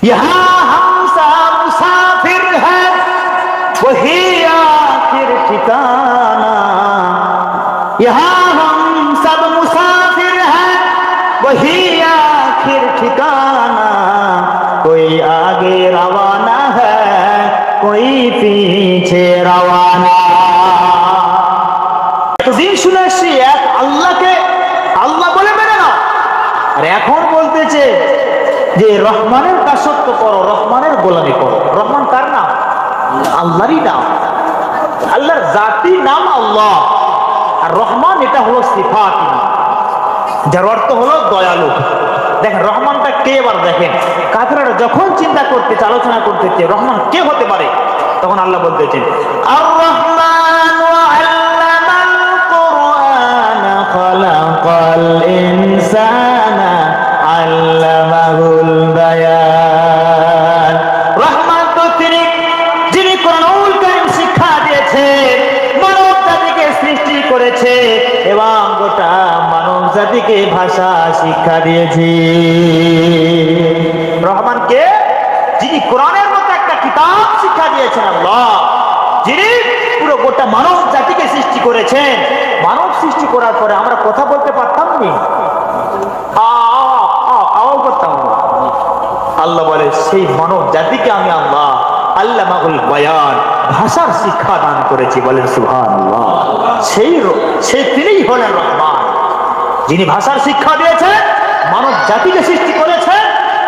यहाँ हम सा मुसाफिर है वही आखिर ठिकाना, यहाँ हम सब मुसाफिर हैं वही आखिर ठिकाना, कोई आगे रवाना है कोई पीछे रवाना। এতদিন শুনে আসছি এক আল্লাহকে আল্লাহ বলে মেনে নাও, আর এখন বলতেছে যে রহমানের দাসত্ব করো, রহমানের গোলামি করো। রহমান কার নাম? আল্লাহরই নাম, আল্লাহর জাতি নাম আল্লাহ। আর রহমান এটা হলো সিফাত নাম, যার অর্থ হলো দয়ালু। দেখেন রহমানটা কে, এবার দেখেন কাফেররা যখন চিন্তা করতেছে, আলোচনা করতেছে রহমান কে হতে পারে, তখন আল্লাহ বলতেছেন আর রহমান আল্লামাল কুরআন খালাকাল ইনসানা আল্লামাহুল বায়ান। রহমান তো তিনি যিনি কোরআনুল কারীম শিক্ষা দিয়েছে, মানব জাতিকে সৃষ্টি করেছে এবং গোটা মানব জাতিকে ভাষা শিক্ষা দিয়েছে। রহমান কে? যিনি কোরআনের মতো একটা কিতাব শিক্ষা দিয়েছেন আল্লাহ, যিনি পুরো গোটা মানব জাতিকে সৃষ্টি করেছেন। মানব সৃষ্টি করার পরে আমরা কথা বলতে পারতাম নি, করতাম না। আল্লাহ বলে সেই মানব জাতিকে আমি আল্লাহ আল্লামাহুল বায়ান, ভাষার শিক্ষা দান করেছি। বলেন সুবহানাল্লাহ। সেই তিনিই হলেন রহমান, যিনি ভাষার শিক্ষা দিয়েছেন, মানব জাতিকে সৃষ্টি করেছেন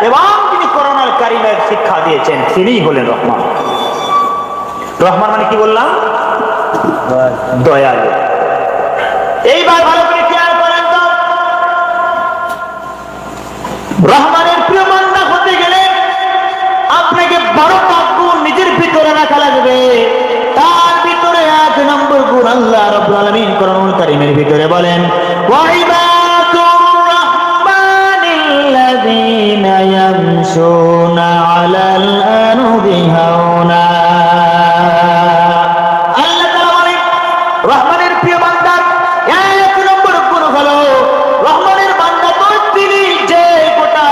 এবং তিনি কোরআনুল কারীমের শিক্ষা দিয়েছেন, তিনিই হলেন রহমান। রহমান মানে কি বললাম? দয়ালু। এইবার ভালো করে খেয়াল করেন তো, রহমানের প্রিয় বান্দা হতে গেলে আপনাকে 12টা গুণ নিজের ভিতরে রাখা লাগবে। তার ভিতরে 1 নম্বর গুণ আল্লাহ রাব্বুল আলামিন কোরআনুল কারীমের ভিতরে বলেন ওয়া ইবাদুর রাহমানিল্লাযীনা ইয়ামশুনা আলাল আরদি হাওনা। আল্লাহ তাআলা বলেন রহমানের প্রিয় বান্দার 1 নম্বর গুণ হলো রহমানের বান্দা তো তিনি যে গোটা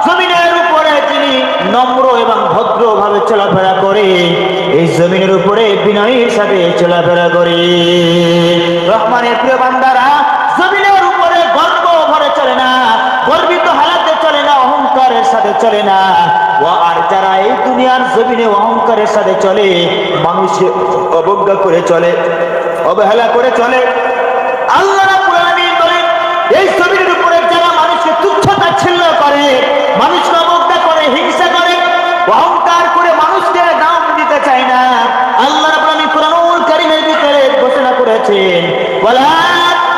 জমিনের উপরে তিনি নম্র এবং ভদ্রভাবে চলাফেরা করে, এই জমিনের উপরে বিনয়ের সাথে চলাফেরা করে। রহমানের প্রিয় বান্দারা জমিনের উপরে গর্ব ভরে চলে না, গর্বিত হালাতে চলে না, অহংকারের সাথে চলে না। আর যারা এই দুনিয়ার জমিনে অহংকারের সাথে চলে, মানুষের অবজ্ঞা করে চলে, অবহেলা করে চলে, আল্লাহ রাব্বুল আলামিন বলেন এই জমিনের উপরে যারা মানুষকে তুচ্ছ তাচ্ছিল্য করে, মানুষকে অবজ্ঞা করে, হিংসা করে, অহংকার করে মানুষকে দাম দিতে চায় না, আল্লাহ রাব্বুল আলামিন কোরআনুল কারীমের ভিতরে ঘোষণা করেছেন ওয়ালা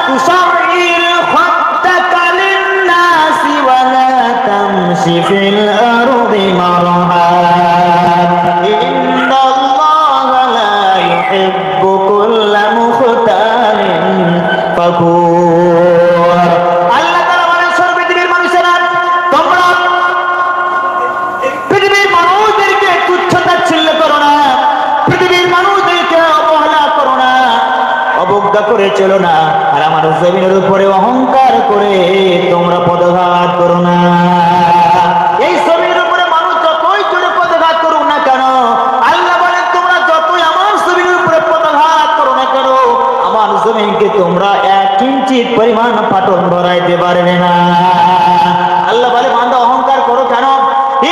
তুসাইর খাত্তাকা লিন-নাসি ওয়ালা তামশি ফিল আরদি মারহা ইন্নাল্লাহা লা ইউহিব্বু কুল্লা মুখতালিন ফাখুর। আল্লাহ তাআলা বলেন সর্বপৃথিবীর মানুষেরা তোমরা পৃথিবীর মানুষদেরকে তুচ্ছ তাচ্ছিল্য করো না, পৃথিবীর মানুষদেরকে অবহেলা করো না, অবজ্ঞা করে চলো না, আর আমার জমিনের উপরে অহংকার করে তোমরা পদঘাত করো না। এই জমিনের উপরে মানুষ যতই জোরে পদঘাত করুক না কেন, আল্লাহ বলেন তোমরা যতই আমার জমিনের উপরে পদঘাত করো না কেন, আমার জমিনকে তোমরা 1 ইঞ্চি পরিমাণ ফাটল ধরাইতে পারবে না। আল্লাহ বলে বান্দা অহংকার করো কেন?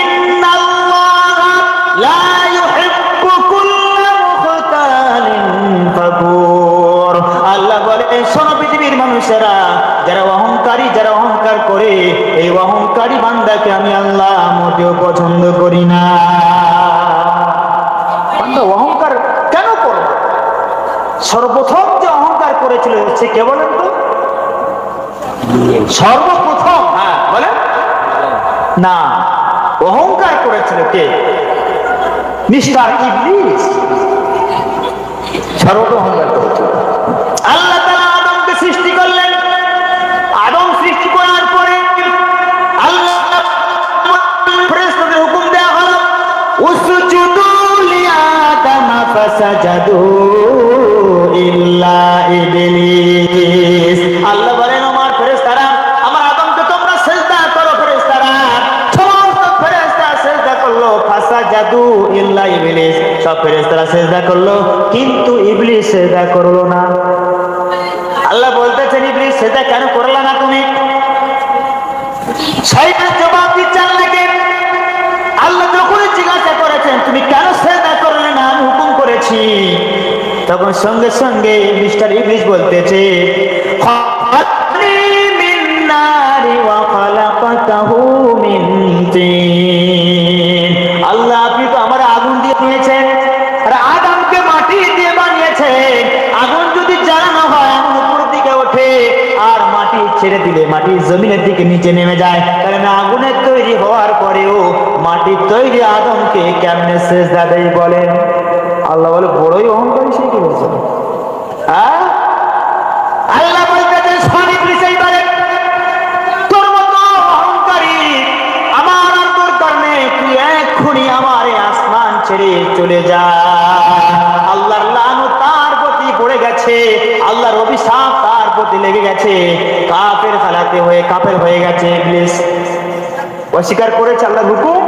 ইন্নাল্লাহা লা ইউহিব্বু কুল্লা মুখতালিন ফাখুর। আল্লাহ বলে শোনো পৃথিবীর মানুষেরা, যারা অহংকারী, যারা অহংকার করে, এই অহংকারী বান্দাকে আমি আল্লাহ মোটেও পছন্দ করি না। বান্দা অহংকার কেন করো? সর্বপ্রথম যে অহংকার করেছিল সে কে বলেন তো? সর্বপ্রথম বলেন না, অহংকার করেছিল কে? মিস্টার ইবলিস সর্বপ্রথম অহংকার করেছিল। আল্লাহ তাআলা আদমকে সৃষ্টি করলেন, আদম সৃষ্টি করার পরে আল্লাহ ফেরেশতাদের হুকুম দেয়া হলো উসজুদু লিআদম ফাসাজাদু ইল্লা ইবলিস। আল্লাহ বলেন আমার ফেরেশতারা, আমার আদমকে তোমরা সিজদা করো। ফেরেশতারা সমস্ত ফেরেশতা ফেরেশতারা সিজদা করলো, কিন্তু ইবলিস সিজদা করলো না। আল্লাহ বলতেছেন, ইবলিস সিজদা কেন করলা না তুমি? শয়তান জবাব দিচ্ছে আল্লাহকে। আল্লাহ যখন জিজ্ঞাসা করেছেন তুমি কেন সিজদা করলে না, আমি হুকুম করেছি, তখন সঙ্গে সঙ্গে মিস্টার ইবলিস বলতেছে, খালাকনি মিন নারি ওয়া খালাকতাহু মিন তিন। আল্লাহ আপনি তো আমার আগুন দিয়ে নিয়েছেন, আর আদমকে মাটি দিয়ে বানিয়েছেন। আগুন যদি জ্বালানো হয় আগুন উপরের দিকে ওঠে, আর মাটি ছেড়ে দিলে মাটি জমিনের দিকে নিচে নেমে যায়। কারণ আগুনের তৈরি হওয়ার পরেও মাটির তৈরি আদমকে কেমনে সিজদা দেই বলেন? আল্লাহ বলে, বড়ই অহংকারী সে কি বলছে? আল্লাহ বলতেছেন, শোন ইবলিস, এইবারে তোর মতো অহংকারী আমার আর দরকার নেই, তুই এক্ষুনি আমার আসমান ছেড়ে চলে যা। আল্লাহর লানত তার প্রতি পড়ে গেছে, আল্লাহর অভিশাপ তার প্রতি লেগে গেছে, কাফের হালাতে হয়ে কাফের হয়ে গেছে। ইবলিস অস্বীকার করেছে আল্লাহর হুকুম,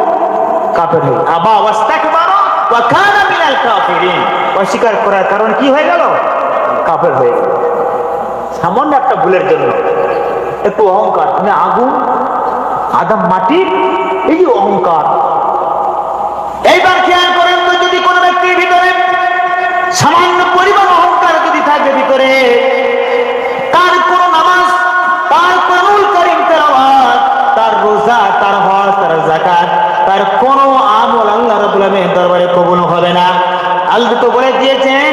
কাফের হয়ে আবা ওয়াস্তাকবারা ওয়া কানা মিনাল কাফিরিন। অস্বীকার করার কারণ কি হয়ে গেল? কাফের হয়ে গেল। সামান্য একটা ভুলের জন্য একটু অহংকার, মানে আগুন আদম মাটি, এই যে অহংকার। এইবার খেয়াল করেন তো, যদি কোনো ব্যক্তির ভিতরে সামান্য পরিমাণ অহংকার যদি থাকে ভিতরে, তার কোন নামাজ, তার কোরআনুল কারীম তেলাওয়াত, তার রোজা, তার হজ, তার যাকাত, তার কোন আমল আল্লাহ রাব্বুল আলামিনের দরবারে কবুল হবে না। আল্লাহ তো বলে দিয়েছেন,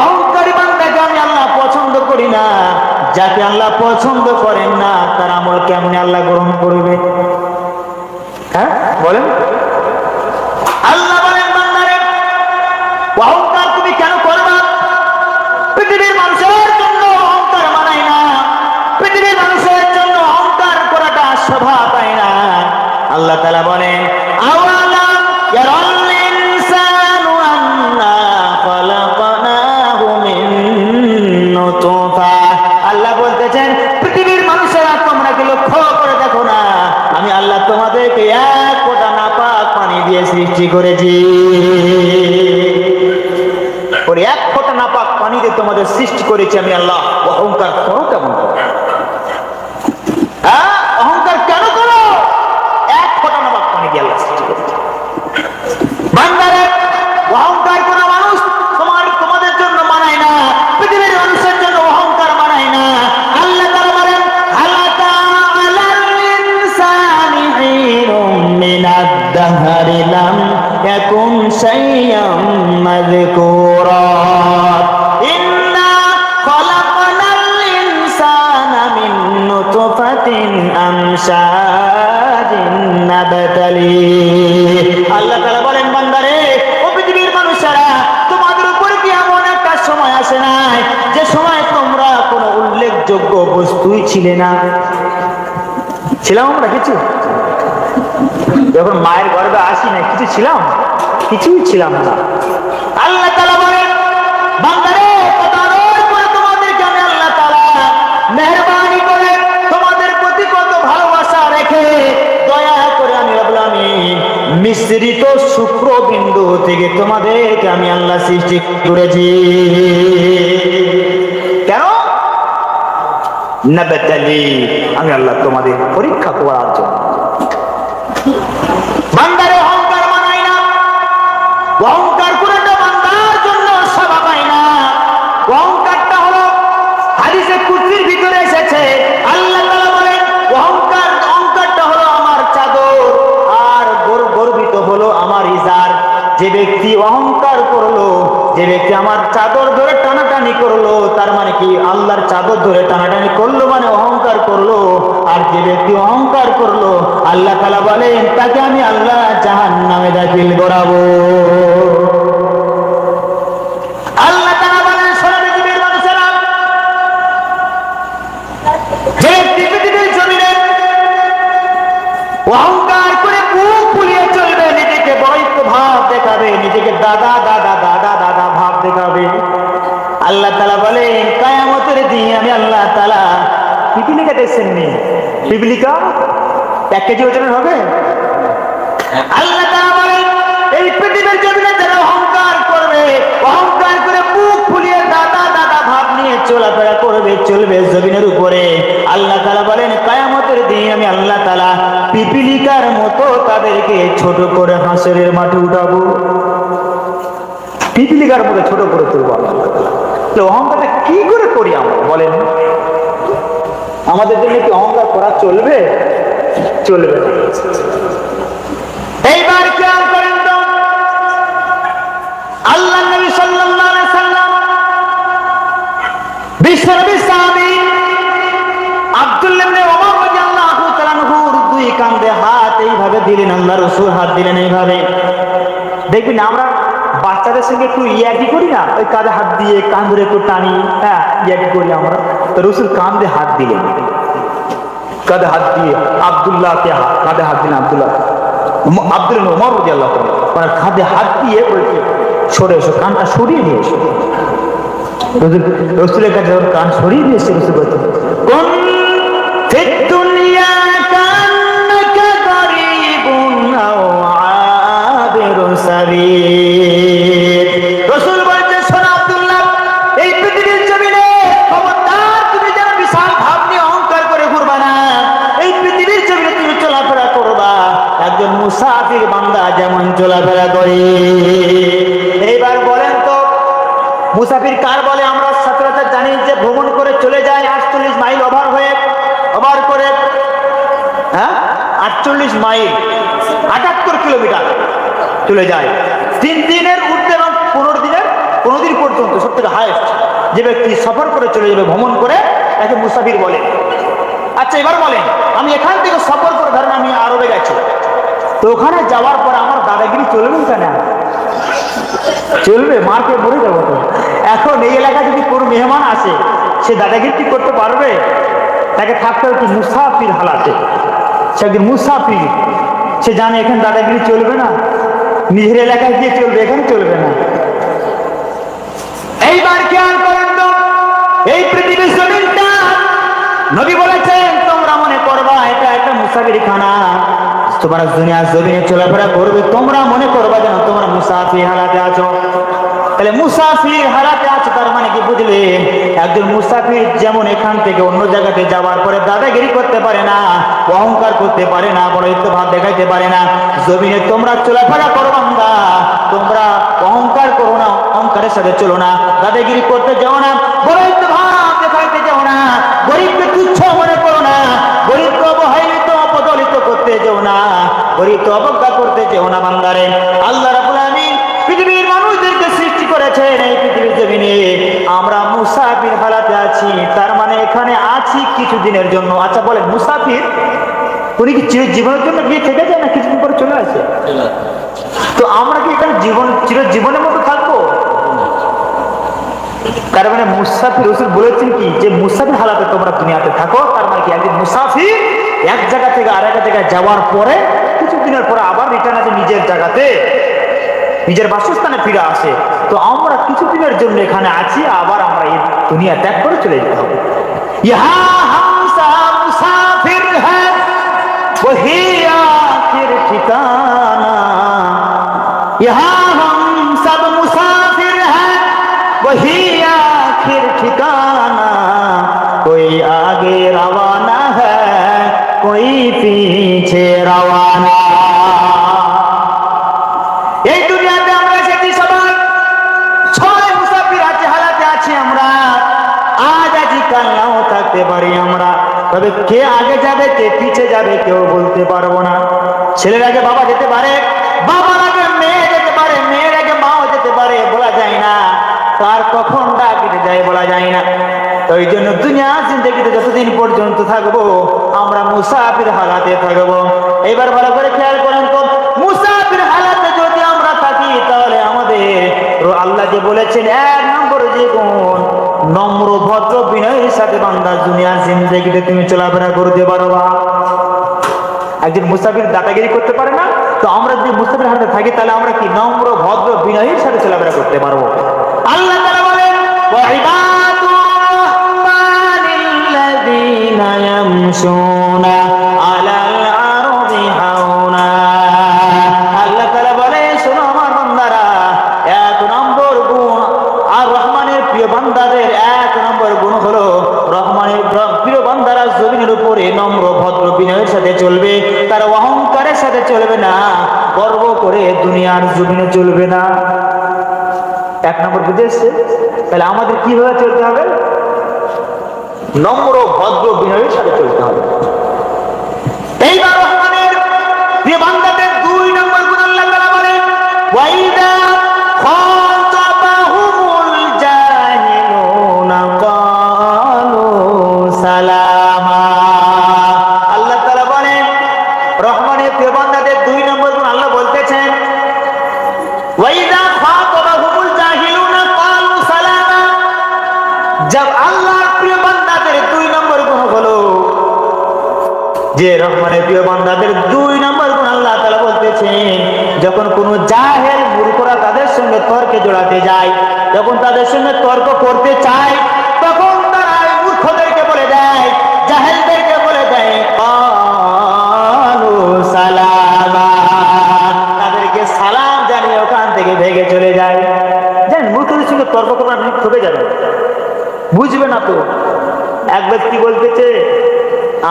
অহংকারী বান্দাকে আমি আল্লাহ পছন্দ করি না। যাকে আল্লাহ পছন্দ করেন না তার আমল কেমনে আল্লাহ গ্রহণ করবে? হ্যাঁ বলেন। আল্লাহ বলেন, বান্দারে অহংকার তুমি কেন করবা? পৃথিবীর মানুষের জন্য অহংকার মানায় না, পৃথিবীর মানুষের জন্য অহংকার করাটা শোভা পায় না। আল্লাহ তাআলা বলেন, আওয়ালাম ইয়ারাল ইনসানু আন্না খালাকনাহু মিন নুতফা। আল্লাহ বলতেছেন, পৃথিবীর মানুষেরা তোমরা কি লক্ষ্য করে দেখো না, আমি আল্লাহ তোমাদেরকে এক ফোঁটা নাপাক পানি দিয়ে সৃষ্টি করেছি। ওর এক ফোঁটা নাপাক পানি দিয়ে তোমাদের সৃষ্টি করেছি আমি আল্লাহ। অহংকার করো কেমন করো? হ্যাঁ, অহংকার কেন করো? এক ফোঁটা নাপাক পানি দিয়ে আল্লাহ সৃষ্টি করেছে। বান্দারে, অহংকার কোন মানুষ তোমাদের জন্য মানায় না, পৃথিবীর মানুষের জন্য অহংকার মানায় না। আল্লাহ তাআলা বলেন, হালাকা আলাল ইনসানি হিনুম মিনাদ দাহরি লাম ইয়াকুন শাইয়্যাম মাযকুরা ইন্না খালাকনাল ইনসানা মিন নুতফাতিন আমশাজিন নাবতালি। আল্লাহ তাআলা বলেন, বান্দারে, ও পৃথিবীর মানুষেরা, তোমাদের উপরে কি এমন একটা সময় আসে নাই যে সময় তোমরা কোনো উল্লেখযোগ্য বস্তুই ছিলে না? ছিলাম আমরা কিছু? যখন মায়ের গর্ভে আসি না কিছু ছিলাম? কিছুই ছিলাম না। আল্লাহ তাআলা বলেন, বান্দারে, কতদিন পরে তোমাদেরকে আমি আল্লাহ তাআলা মেহেরবানি করে তোমাদের প্রতি কত ভালোবাসা রেখে দয়া করে আমি রব্বুল আমিন মিশ্রিত শুক্রবিন্দু থেকে তোমাদেরকে আমি আল্লাহ সৃষ্টি করেছি। কেন? নাবতালি, আমি আল্লাহ তোমাদের পরীক্ষা করার জন্য। বান্দারে, অহংকার মানায় না, অহংকার করাটা বান্দার জন্য শোভা পায় না। অহংকারটা হলো হাদিসে কুদসির ভিতরে এসেছে, আল্লাহ তাআলা বলেন, অহংকারটা হলো আমার চাদর, আর গর্বিত হলো আমার ইজার। যে ব্যক্তি অহংকার করলো, যে ব্যক্তি আমার চাদর ধরে টানাটানি করলো, তার মানে কি আল্লাহর চাদর ধরে টানাটানি করলো মানে অহংকার করলো। আর যে ব্যক্তি অহংকার করলো, আল্লাহ তাআলা বলেন, তাকে আমি আল্লাহ জাহান্নামে দাখিল করাবো। আল্লাহ তাআলা বলেন, শোনো পৃথিবীর মানুষেরা, যে পৃথিবীর জমিনে অহংকার করে বুক ফুলিয়ে চলবে, নিজেকে বড়ত্ব ভাব দেখাবে, নিজেকে দাদা দাদা দাদা দাদা ভাব দেখাবে, আল্লাহ তাআলা বলেন, কিয়ামতের দিন আমি আল্লাহ তাআলা, পিপিলিকা দেখছেন নি? পিপিলিকা 1 কেজি ওজনের হবে। আল্লাহ তাআলা বলেন, এই পৃথিবীর জমিনে যারা অহংকার করবে চলাফেরা করবে, চলবে জমিনের উপরে। আল্লাহ তাআলা বলেন কিয়ামতের দিন আমি আল্লাহ তাআলা পিপিলিকার মতো তাদেরকে ছোট করে হাসরের মাঠে উঠাবো। পিপিলিকার মতো ছোট করে তুলবো আল্লাহ তাআলা। তো অহংকারটা কি করে করি আমরা বলেন? আমাদের জন্য কি অহংকার করা চলবে? চলবে না। এইবার খেয়াল করেন তো, আল্লাহ নবী সাল্লাল্লাহু আলাইহি সাল্লাম বিশ্বনবী সাহাবী আব্দুল্লাহ ইবনে ওমর রাদিয়াল্লাহু তাআলা আনহুর দুই কাঁধে হাত এইভাবে দিলেন। আল্লাহর রাসূল হাত দিলেন এইভাবে। দেখবেন আমরা বাচ্চাদের সঙ্গে একটু ইয়াকি করি না, ওই কাঁধে হাত দিয়ে কান ধরে একটু টানি, হ্যাঁ ইয়াকি করি আমরা। তো রাসূল কাঁধে হাত দিলেন, কাঁধে হাত দিয়ে আব্দুল্লাহকে কাঁধে হাত দিলেন। আব্দুল্লাহ ওমর রাদিয়াল্লাহু তাআলা ওনার কাঁধে হাত দিয়ে বলছে সরে এসো, কানটা সরিয়ে নিয়ে এসো। রাসূলের কাছে কান সরিয়ে নিয়ে এসে রাসূল বলছেন কোন ফিদ দুনিয়া কান্নাকা গরীবুন আও আবিরু সাবিল। রাসূল বলছেন শোনো আব্দুল্লাহ, এই পৃথিবীর জমিনে খবরদার তুমি যেন বিশাল ভাব নিয়ে অহংকার করে ঘুরবা না। এই পৃথিবীর জমিনে তুমি চলাফেরা করবা একজন মুসাফির বান্দা যেমন চলাফেরা করে। এইবার বলেন তো মুসাফির কার বলে? আমরা সচরাচর জানি যে ভ্রমণ করে চলে যায় 48 মাইল ওভার করে, হ্যাঁ 48 মাইল 78 কিলোমিটার চলে যায় 3 দিনের উঠতে এবং 15 দিন পর্যন্ত। সবথেকে হাইয়েস্ট যে ব্যক্তি সফর করে চলে যাবে ভ্রমণ করে তাকে মুসাফির বলে। আচ্ছা এবার বলেন, আমি এখান থেকে সফর করে ধরেন আমি আরবে গেছি, তো ওখানে যাওয়ার পর আমার দাদাগিরি চলবে কেন? চলবে, মারকে মরে যাবো তো। এখন এই এলাকায় যদি কোনো মেহমান আসে সে দাদাগিরি করতে পারবে? তাকে থাকতে হবে কি মুসাফির হালাতে। সে একজন মুসাফির, সে জানে এখানে দাদাগিরি চলবে না, নিজের এলাকায় গিয়ে চলবে, এখানে চলবে না। এইবার খেয়াল করেন তো, এই পৃথিবীর জমিনটা নবী বলেছেন তোমরা মনে করবা এটা একটা মুসাফির খানা। তোমরা দুনিয়ার জমিনে চলাফেরা করবে, তোমরা মনে করবা যেন তোমরা মুসাফির হালাতে আছো। তাহলে মুসাফির হালাতে আছো তার মানে কি বুঝলেন? একজন মুসাফির যেমন এখান থেকে অন্য জায়গাতে যাওয়ার পরে দাদাগিরি করতে পারে না, অহংকার করতে পারে না, বড়ত্ব ভাব দেখাইতে পারে না। জমিনে তোমরা চলাফেরা করো বান্দা, তোমরা অহংকার করো না, অহংকারের সাথে চলো না, দাদাগিরি করতে যাও না, বড়ত্ব ভাব দেখাইতে যাও না, গরিবকে তুচ্ছ মনে করো না, গরিবকে অবহেলিত অপদলিত করতে যাও না, গরিবকে অবজ্ঞা করতে যাও না বান্দারে। আল্লাহ রাব্বুল আলামিন পৃথিবীর মানুষদেরকে সৃষ্টি করেছেন এই পৃথিবীর জমিনে আমরা মুসাফির হালাতে আছি, তার মানে এখানে আছি কিছু দিনের জন্য। আচ্ছা বলেন মুসাফির উনি কি চিরজীবনের জন্য গিয়ে থেকে যায় না কিছুদিন পরে চলে আসে? তো আমরা কি এখানে চিরজীবনের মতো থাকবো? তার মানে মুসাফির রাসূল বলেছেন কি যে মুসাফির হালাতে তোমরা দুনিয়াতে থাকো। তার মানে কি একজন মুসাফির এক জায়গা থেকে আরেক জায়গায় যাওয়ার পরে কিছুদিনের পরে আবার রিটার্ন আছে নিজের জায়গাতে, নিজের বাসস্থানে ফিরে আসে। তো আমরা কিছুদিনের জন্য এখানে আছি, আবার আমরা এই দুনিয়া ত্যাগ করে চলে যেতে হবে। ইহা হামসা মুসাফির হ্যায় ওহি আখির ঠিকানা, ইহা হাম সব মুসাফির হ্যায় ওহি আখির ঠিকানা, কোই আগে রওয়ানা হ্যায় কোই পিছে রওয়ানা। এই দুনিয়াতে আমরা এসেছি সবাই 6 মুসাফির হালাতে আছি আমরা। আজ আছি কাল নাও থাকতে পারি আমরা, তবে কে আগে যাবে কে পিছে যাবে কেউ বলতে পারবো না। ছেলের আগে বাবা যেতে পারে, বাবার আগে মেয়ে যেতে পারে, মেয়ের আগে মাও যেতে পারে, বলা যায় না কার কখন ডাক দিতে যায় বলা যায় না। তো এই জন্য দুনিয়ার জিন্দেগিতে যতদিন পর্যন্ত থাকবো আমরা মুসাফির হালাতে থাকবো। এবার ভালো করে খেয়াল করেন তো, মুসাফির হালাতে যদি আমরা থাকি তাহলে আমাদের আল্লাহ যে বলেছেন 1 নম্বর যে গুণ নম্র ভদ্র বিনয়ের সাথে বান্দা দুনিয়ার জিন্দেগিতে তুমি চলাফেরা করতে পারবা। একজন মুসাফির দাদাগিরি করতে পারে না, তো আমরা যদি মুসাফির হালাতে থাকি তাহলে আমরা কি নম্র ভদ্র বিনয়ের সাথে চলাফেরা করতে পারবো। আল্লাহ তাআলা বলেন ওয়াইবাদুররহমানিল্লাযীনা ইয়ামশুনা আলাল আরদি হাওনা। আল্লাহ তাআলা বলেন শোনো আমার বান্দারা, 1 নম্বর গুণ আর রহমানের প্রিয় বান্দাদের 1 নম্বর গুণ না, গর্ব করে দুনিয়ার জমিনে চলবে না। এক নম্বর বুঝে এসছে। তাহলে আমাদের কিভাবে চলতে হবে? নম্র ভদ্র বিনয়ের সাথে চলতে হবে। এইবার রহমানের প্রিয় বান্দাদের 2 নম্বর গুণ আল্লাহ তাআলা বলেন, ওয়াইদা খাতাবাহুমুল জাহিলুনা ক্বালু সালামা। আল্লাহ তাআলা বলেন রহমানের প্রিয় বান্দাদের 2 নম্বর গুণ আল্লাহ বলতেছেন, ওয়াইদা খাতাবাহুমুল জাহিলুনা ক্বালু সালামা। जब আল্লাহর প্রিয় বান্দাদের 2 নম্বর গুণ হলো যে রহমানের প্রিয় বান্দাদের 2 নম্বর গুণ আল্লাহ তাআলা বলতেছেন, যখন কোন জাহেল মূর্খরা তাদের সঙ্গে তর্কে জড়াতে যায়, যখন তাদের সঙ্গে তর্ক করতে চায়, তখন তারা মূর্খদেরকে বলে দেয়, জাহেলদেরকে বলে দেয় ক্বালু সালামা, তাদেরকে সালাম জানিয়ে ওখান থেকে ভেগে চলে যায়। জানেন মূর্খদের সঙ্গে তর্ক করলে আপনি ঠকে যাবেন, বুঝবে না তো। এক ব্যক্তি বলতেছে,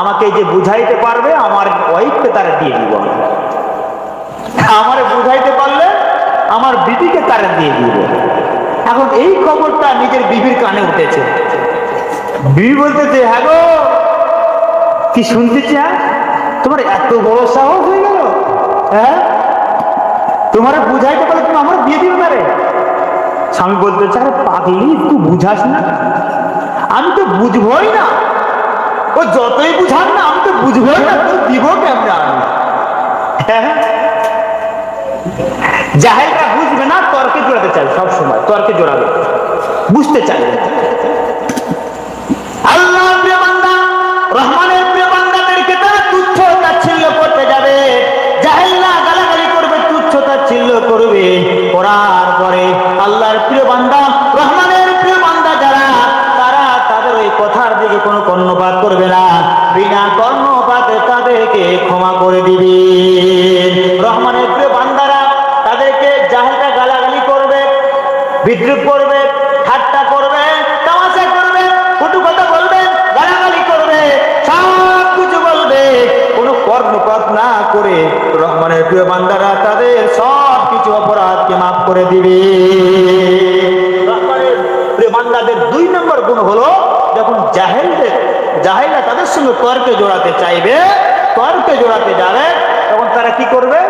আমাকে যে বুঝাইতে পারবে আমার ওয়াইফকে তারা দিয়ে দিব, আমারে বুঝাইতে পারলে আমার বিবিকে তারা দিয়ে দিব। এখন এই খবরটা নিজের বিবির কানে উঠেছে। বিবি বলতেছে, হ্যাঁ গো কি শুনতেছি, তোমার এত বড় সাহস হয়ে গেল, হ্যাঁ তোমার বুঝাইতে পারলে তুমি আমার বিয়ে দিবে না রে। স্বামী বলতেছে, আরে পাগলি তুই বুঝাস না, আমি তো বুঝবই না, ও যতই বুঝান না আমি তো বুঝবই না, তো দিব কেমন আমি। জাহেলরা বুঝবে না, তর্কে জোড়াতে চাই, সব সময় তর্কে জোড়াবে, বুঝতে চাই। আল্লাহর প্রিয় বান্দা রহমানের প্রিয় বান্দাদেরকে তারা তুচ্ছ তাচ্ছিল্য করতে যাবে, জাহেলরা গালাগালি করবে, তুচ্ছ তাচ্ছিল্য করবে, করার পরে আল্লাহর প্রিয় বান্দা রহমানের প্রিয় বান্দা যারা, তারা তাদের ওই কথার দিকে কোনো কর্ণপাত করবে না, বিনা কর্ণপাতে তাদেরকে ক্ষমা করে দিবে। রহমানের প্রিয় বান্দারা তাদেরকে জাহেলরা গালাগালি করবে, বিদ্রুপ করবে, ঠাট্টা করবে, তামাশা করবে, কটু কথা বলবে, গালাগালি করবে, সব কিছু বলবে, কোনো কর্ণপাত না করে রহমানের প্রিয় বান্দারা তাদের সব কিছু অপরাধকে মাফ করে দিবে। রহমানের প্রিয় বান্দাদের 2 নম্বর গুণ হলো, যখন জাহেলরা তাদের সঙ্গে তর্কে জোড়াতে চাইবে, তর্কে জোড়াতে যাবে, তখন তারা কি করবে?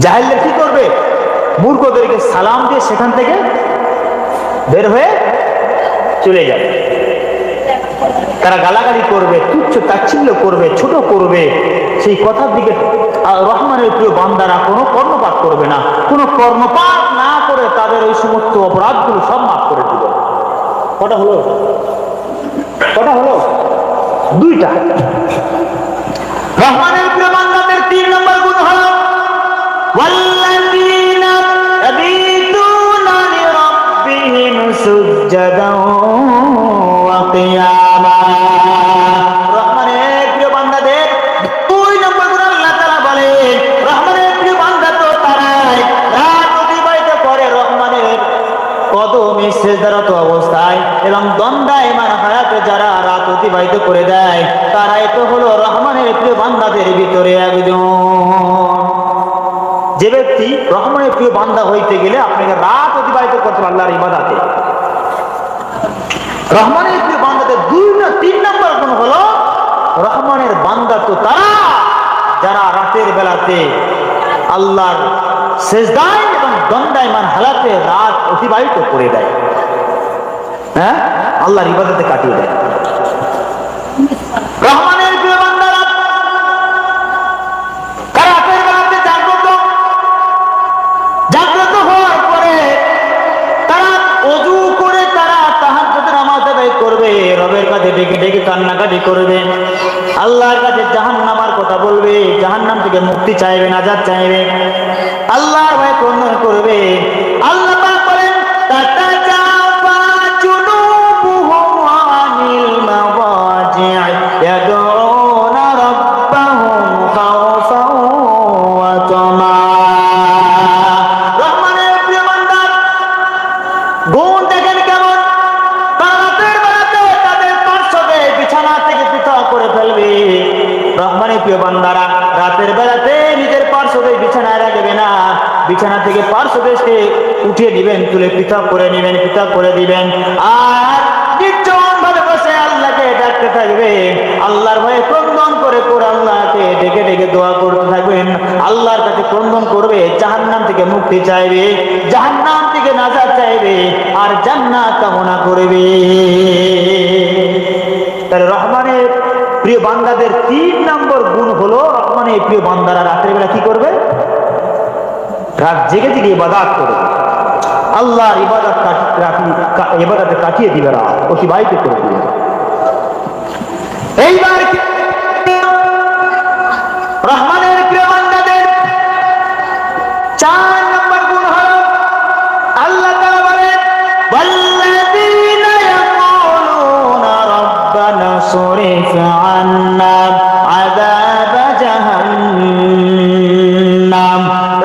জাহেলরা কি করবে? মূর্খদেরকে সালাম দিয়ে সেখান থেকে বের হয়ে চলে যাবে। তারা গালাগালি করবে, তুচ্ছ তাচ্ছিল্য করবে, ছোট করবে, সেই কথার দিকে রহমানের প্রিয় বান্দারা কোনো কর্ণপাত করবে না, কোনো কর্ণপাত না করে তাদের ওই সমস্ত অপরাধগুলো সব মাফ করে দিবে। কটা হলো? 2টা। রহমানের প্রিয় বান্দাদের 3 নম্বর গুণ হলো, ওয়াল্লাযীনা ইয়াবিতুনা লিরাব্বিহিম সুজদান ওয়া কিয়ামা। রহমানের প্রিয় বান্দাদের 2 নম্বর গুণ আল্লাহ তাআলা বলেন, রহমানের প্রিয় বান্দা তো তারাই রাত অতিবাহিত করে রহমানের কদমে সিজদারত অবস্থায়, এবং দণ্ডায়মান হায়াতে যারা রাত অতিবাহিত করে দেয়, তারাই তো হলো রহমানের প্রিয় বান্দাদের ভিতরে একজন। যে ব্যক্তি রহমানের প্রিয় বান্দা হইতে গেলে আপনাকে রাত অতিবাহিত করতে হবে আল্লাহর ইবাদতে। রহমানের প্রিয় বান্দাদের 3 নম্বর গুণ হলো, রহমানের বান্দা তো তারা যারা রাতের বেলাতে আল্লাহর সিজদায় এবং দণ্ডায়মান হালাতে রাত অতিবাহিত করে দেয়, হ্যাঁ আল্লাহর ইবাদতে কাটিয়ে দেয়। রহমানের প্রিয় বান্দারা রাতের বেলাতে জাগ্রত হওয়ার পরে তারা ওযু করে তারা তাহাজ্জুদের নামাজ আদায় করবে, রবের কাছে ডেকে ডেকে কান্নাকাটি করবে, আল্লাহর কাছে জাহান্নামের কথা বলবে, জাহান্নাম থেকে মুক্তি চাইবে, নাজাত চাইবে, আল্লাহর ভয় প্রণয় করবে। আল্লাহ পাক বলেন, তাতাজাফা জুনুবুহুম আনিল মাওয়াজি' ইয়াদউনা রাব্বাহুম খাওফান ওয়া তামা। রহমানের প্রিয় বান্দা গুণ দেখেন কেমন, রাতের বেলাতে তাদের পার্শ্বকে বিছানা থেকে পৃথক করে ফেলবে। রহমানের প্রিয় বান্দারা রাতের বেলাতে বিছানা থেকে পার্শ্ব দেশকে উঠিয়ে দিবেন, তুলে পৃথক করে নেবেন, পৃথক করে দিবেন। আর নির্জন ভাবে বসে আল্লাহকে ডাকতে থাকবে, আল্লাহর ভয়ে ক্রন্দন করে করে আল্লাহকে ডেকে ডেকে দোয়া করতে থাকবেন। আল্লাহর কাছে ক্রন্দন করবে, জাহান্নাম থেকে মুক্তি চাইবে, জাহান্নাম থেকে নাজাত চাইবে, আর জান্নাত কামনা করবে। তাহলে রহমানের প্রিয় বান্দাদের 3 নম্বর গুণ হলো, রহমানের প্রিয় বান্দারা রাতের বেলা কি করবে? রাত জেগে জেগে ইবাদত করবে, আল্লাহর ইবাদতে কাটিয়ে দিবে, রাত অতিবাহিত করে দিবে। এইবার রহমানের প্রিয় বান্দাদের 4 নম্বর গুণ হলো, আল্লাহ তাআলা বলেন ওয়াল্লাযীনা ইয়াকুলুনা রাব্বানা সরিফ আন্না আযাব জাহান্নাম।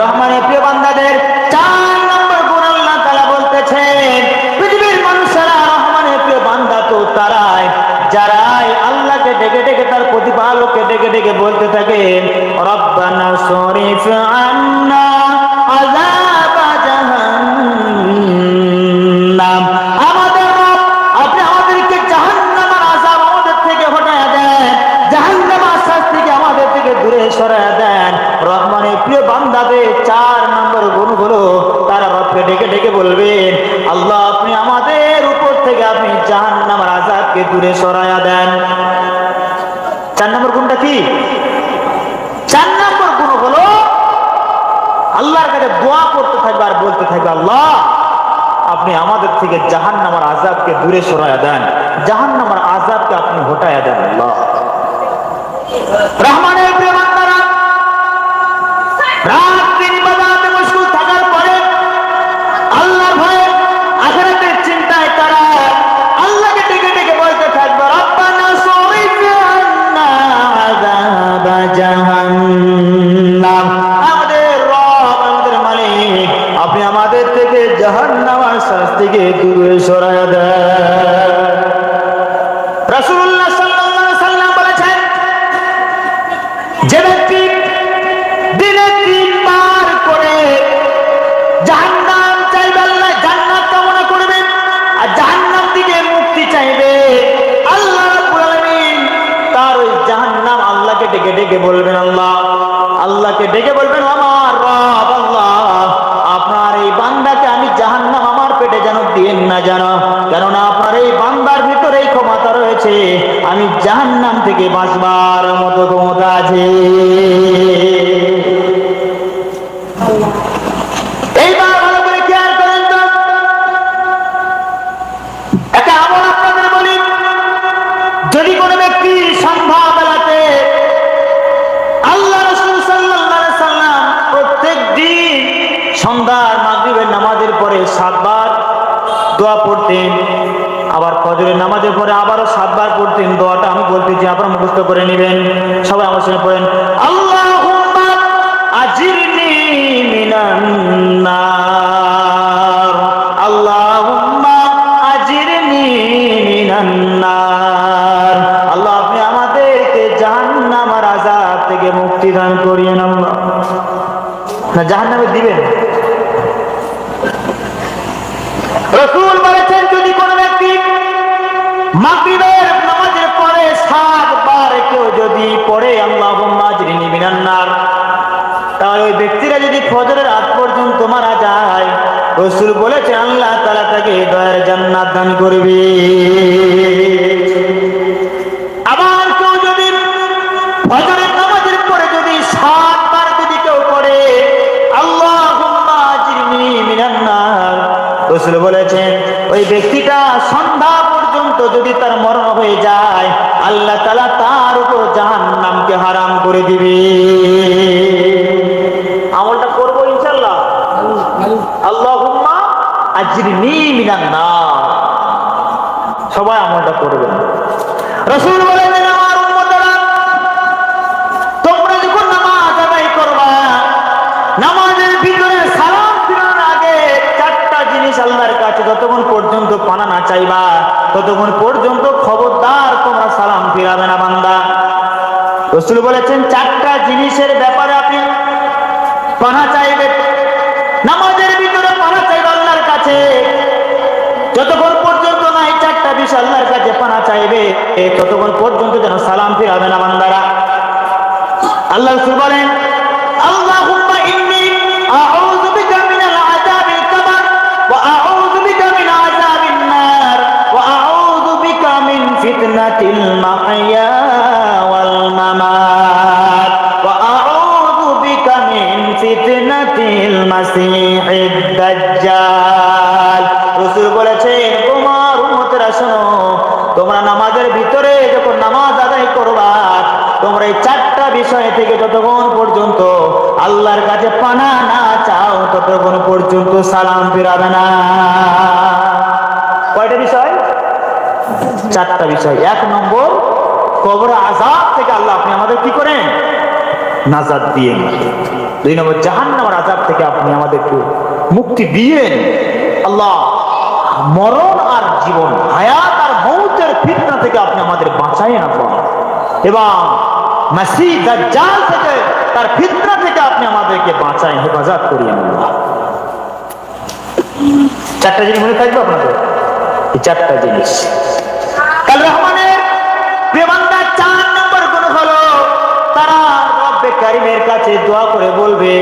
রহমানের প্রিয় বান্দাদের 4 নম্বর গুণ আল্লাহ তাআলা বলতেছেন, পৃথিবীর মানুষেরা রহমানের প্রিয় বান্দা তো তারাই যারাই আল্লাহকে ডেকে ডেকে তার প্রতিপালককে ডেকে ডেকে বলতে থাকে রব্বানা সরিফ আন্না আযাব জাহান্নাম, আমাদের রব আপনি আমাদেরকে জাহান্নামের আযাব আমাদের থেকে হটায়া দেন, জাহান্নামের শাস্তি থেকে আমাদের থেকে দূরে সরায়া দেন। রহমানের প্রিয় বান্দাদের 4 নম্বর গুণ হলো, তারা রবকে ডেকে ডেকে বলবেন আল্লাহ আপনি আমাদের উপর থেকে আপনি জাহান্নামের আযাবকে দূরে সরায়া দেন। 4 নম্বর গুণটা কি? 4 নম্বর গুণ হলো আল্লাহর কাছে দোয়া করতে থাকবে আর বলতে থাকবে আল্লাহ আপনি আমাদের থেকে জাহান্নামের আযাবকে দূরে সরায়া দেন, জাহান্নামের আযাবকে আপনি হটায়া দেন। আল্লাহ রহমানের প্রিয় বান্দারা রাত দিন ইবাদতে মশগুল থাকার পরে আল্লাহর ভয়ে আখিরাতের চিন্তায় তারা আল্লাহকে ডেকে ডেকে বলতে থাকবে রব্বানা সরিফ আন্না আযাব জাহান্নাম, আমাদের রব আমাদের মালিক আপনি আমাদের থেকে জাহান্নামের শাস্তিকে দূরে সরায়া দেন। রাসূলুল্লাহ সাল্লাল্লাহু আলাইহি ওয়াসাল্লাম বলেছেন যে ব্যক্তি দিনে 3 বার করে জাহান্নাম চাইবে, আল্লাহ জান্নাত কামনা করবে আর জাহান্নাম থেকে মুক্তি চাইবে, আল্লাহ রাব্বুল আলামিন তার ওই জাহান্নাম আল্লাহকে ডেকে ডেকে বলবেন আল্লাহকে ডেকে বলবেন আমার রব আল্লাহ আপনার এই বান্দাকে আমি জাহান্নাম আমার পেটে যেন দিয়েন না, জানো কেননা আপনার এই বান্দার ভিতরে এই ক্ষমতা রয়েছে, আমি জাহান্নাম থেকে বাঁচবার মতো ক্ষমতা আছে। এইবার ভালো করে খেয়াল করেন তো, একটা আমল আপনাদের বলি, যদি কোনো ব্যক্তি সন্ধ্যাবেলাতে আল্লাহ রাসূল সাল্লাল্লাহু আলাইহি ওয়াসাল্লাম প্রত্যেক দিন সন্ধ্যার মাগরিবের নামাজের পরে 7 বার দোয়া পড়তেন, আবার ফজরের নামাজের পরে আবারও 7 বার পড়তেন, দোয়াটা আমি বলতেছি আপনারা মুখস্থ করে নেবেন, সবাই আমার সঙ্গে পড়েন আল্লাহুম্মা আজিরনি মিনান নার, আল্লাহুম্মা আজিরনি মিনান নার, আল্লাহ আপনি আমাদেরকে জাহান্নামের আযাব থেকে মুক্তি দান করিয়েন। আল্লাহ না জাহান্নামে দিবেন। রাসূল বলেছেন যদি কোনো ব্যক্তি মাগরিবের নামাজের পরে 7 বার কেউ যদি পড়ে আল্লাহুম্মা আজিরনি মিনান নার, তাহলে ওই ব্যক্তিরা যদি ফজরের আগ পর্যন্ত মারা যায়, রাসূল বলেছেন আল্লাহ তাআলা তাকে দয়ার জান্নাত দান করবে। আবার কেউ যদি ফজরের নামাজের পরে যদি 7 বার যদি কেউ পড়ে আল্লাহুম্মা আজিরনি মিনান নার, রাসূল বলেছেন ওই ব্যক্তিটা সন্ধ্যা পর্যন্ত যদি তার মরণ হয়ে যায় আল্লাহ তাআলা তার উপর জাহান্নামকে হারাম করে দিবে। আমলটা করব ইনশাআল্লাহ। আল্লাহুম্মা আজিরনি মিনান নার, সবাই আমলটা করবেন। রাসূল বলেছেন আমার উম্মতরা তোমরা যখন নামাজ আদায় করবা নামাজের ভিতরে সালাম ফিরানোর আগে 4টা জিনিস আল্লাহর কাছে যতক্ষণ পর্যন্ত পানা না চাইবা ততক্ষণ পর্যন্ত খবরদার তোমরা সালাম ফিরাবে না বান্দা। রাসূল বলেছেন 4টা জিনিসের ব্যাপারে আপনি পানা চাইবে, চাইবে ততক্ষণ পর্যন্ত যেন সালাম ফিরাবে না বান্দারা। আল্লাহ রাসূল বলেন, আল্লাহুম্মা ইন্নী আউযু বিকা মিনাল আযাবিল কাবার ওয়া আউযু বিকা মিন আযাবিন নার ওয়া আউযু বিকা মিন ফিতনাতিল মাহইয়া ওয়াল মামাত ওয়া আউযু বিকা মিন ফিতনাতিল মাসীহিদ দাজ্জাল। রাসূল বলেছেন, তোমার উম্মতেরা শোনো, তোমরা নামাজের ভিতরে যখন নামাজ আদায় করবা, তোমরা এই চারটা বিষয় থেকে যতক্ষণ পর্যন্ত আল্লাহর কাছে পানা না চাও ততক্ষণ পর্যন্ত সালাম ফিরাবে না। কয়টা বিষয়? চারটা বিষয়। 1 নম্বর, কবর আযাব থেকে আল্লাহ আপনি আমাদের কি করেন? নাজাত দিয়েন। 2 নম্বর, জাহান্নামের আযাব থেকে আপনি আমাদেরকে মুক্তি দিয়েন। আল্লাহ মরণ আর জীবন, হায়াত আর মৌতের ফিতনা থেকে আপনি আমাদের বাঁচায়েন আল্লাহ, এবং মাসীহ দাজ্জাল থেকে, তার ফিতনা থেকে আপনি আমাদেরকে বাঁচায়েন, হেফাজত করিয়েন আল্লাহ। চারটা জিনিস মনে থাকবে আপনাদের, এই চারটা জিনিস। কাল রহমানের প্রিয় বান্দা 4 নম্বর গুণ হলো তারা রব্বে কারীমের কাছে দোয়া করে বলবে,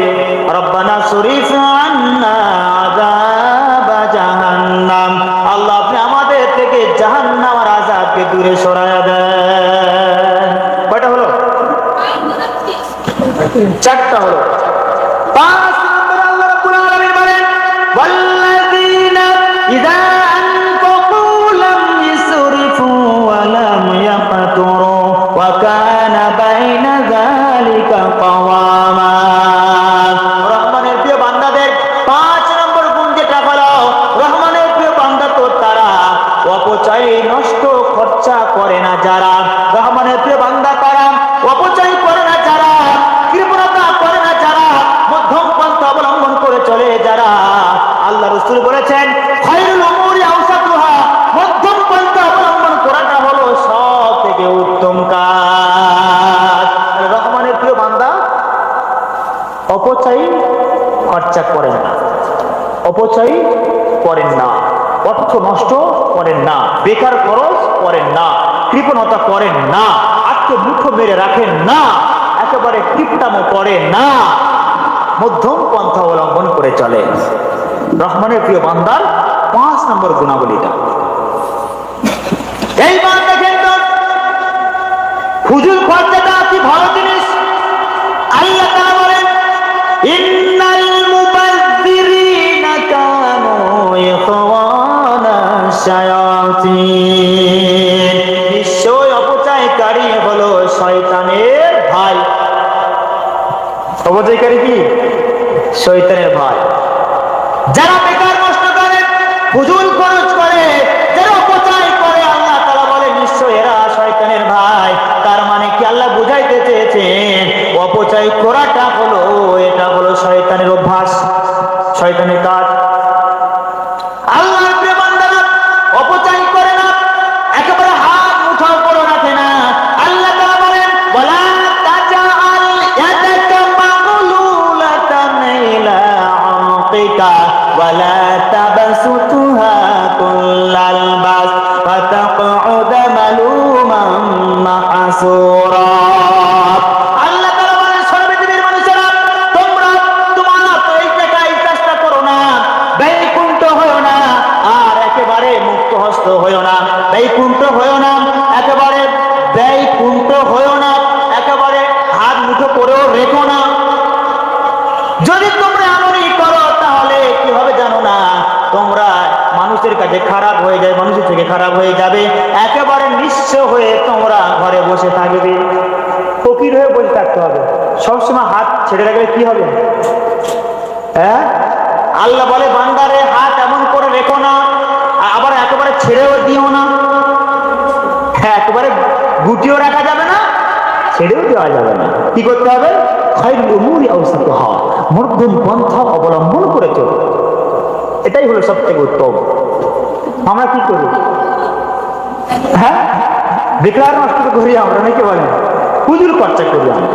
রব্বানা সরিফ আন্না আযাব জাহান্নাম, আল্লাহ আপনি আমাদের থেকে জাহান্নামের আযাবকে দূরে সরায়া দেন। কয়টা হলো? 4টা হলো। 5 নম্বর আল্লাহ রাব্বুল আলামিন বলেন, ওয়াল্লাযীনা ইযা আনফাকু লাম ইসরিফু ওয়া লাম ইয়াকতুরু ওয়া কানা বাইনা যালিকা কাওয়ামা। রহমানের প্রিয় বান্দাদের 5 নম্বর গুণ যেটা হলো, রহমানের প্রিয় বান্দা তো তারা অপচয় নষ্ট খরচা করে না যারা, রহমানের প্রিয় বান্দা তারা অপচয় করে না যারা, কৃপণতা করে না যারা, মধ্যম পন্থা অবলম্বন করে চলে যারা। আল্লাহ রাসূল বলেছেন, খায়রুল উমুরি আওসাতুহা, মধ্যম পন্থা অবলম্বন করাটা হলো সব থেকে উত্তম কাজ। রহমানের প্রিয় বান্দা অপচয় খরচা করেন না, অপচয় করেন না, অর্থ নষ্ট করেন না, বেকার খরচ করেন না, কৃপণতা করেন না, আত্মমুঠো মেরে রাখেন না, একেবারে কৃপটামো করেন না, মধ্যম পন্থা অবলম্বন করে চলে। রহমানের প্রিয় বান্দার 5 নম্বর গুণাবলীটা। এই বান্দা কিন্তু ফুজুল খরচাটা কি ভালো জিনিস। আল্লাহ তাআলা বলেন, ইন্নাল মুবাযযিরিনা কানু ইখওয়ানা শায়াতিন, নিশ্চয় অপচয়কারী হলো শয়তানের ভাই। অপচয়কারী কি? শয়তানের ভাই। যারা বেকার নষ্ট করে, ফুজুল খরচ করে, যারা অপচয় করে, আল্লাহ তাআলা বলে নিশ্চয় এরা শয়তানের ভাই। তার মানে কি আল্লাহ বুঝাইতে চেয়েছেন, অপচয় করাটা হলো, এটা হলো শয়তানের অভ্যাস, শয়তানের কাজ। আল্লাহর প্রিয় বান্দারা অপচয় করে না, একেবারে হাত মুঠাও করে রাখে না। আল্লাহ তাআলা বলেন, ওয়ালা তাজআল ইয়াদাকা মাগলুলাতান ইলা উনকিকা ওয়ালা তাবসুতহা কুল্লাল বাস ফাতাকউদা মালুমান মাহসুরা। আল্লাহ তাআলা বলেন, সর্বজীবের মানুষেরা, তোমরা তোমার এই টাকায় চেষ্টা করো না, ব্যয়কুণ্ঠ হয়ো না, আর একেবারে মুক্ত হস্ত হয়ো না, ব্যয়কুণ্ঠ হয়ো না, একেবারে ব্যয়কুণ্ঠ হয়ো না, একেবারে হাত মুঠো করেও রেখো না। যদি তোমরা এমনই করো তাহলে কি হবে জানো না, তোমরা মানুষের কাছে খারাপ হয়ে যায়, মানুষের থেকে খারাপ হয়ে যাবে, একেবারে নিঃস্ব হয়ে তোমরা ঘরে বসে থাকবে, ফকির হয়ে বসে থাকতে হবে। সবসময় হাত ছেড়ে রাখলে কি হবে? হ্যাঁ, আল্লাহ বলে, বান্দারে হাত এমন করে রেখো না, আবার একেবারে ছেড়েও দিও না। হ্যাঁ, একেবারে গুটিও রাখা যাবে না, ছেড়েও দেওয়া যাবে না। কি করতে হবে? খায়রুল উমুরি আওসাতুহা, মধ্যম পন্থা অবলম্বন করে চলবে, এটাই হলো সবথেকে উত্তম। আমরা কি করি? হ্যাঁ, বেকার নষ্ট করি আমরা, নাকি বলেন? ফুজুল খরচা করি আমরা।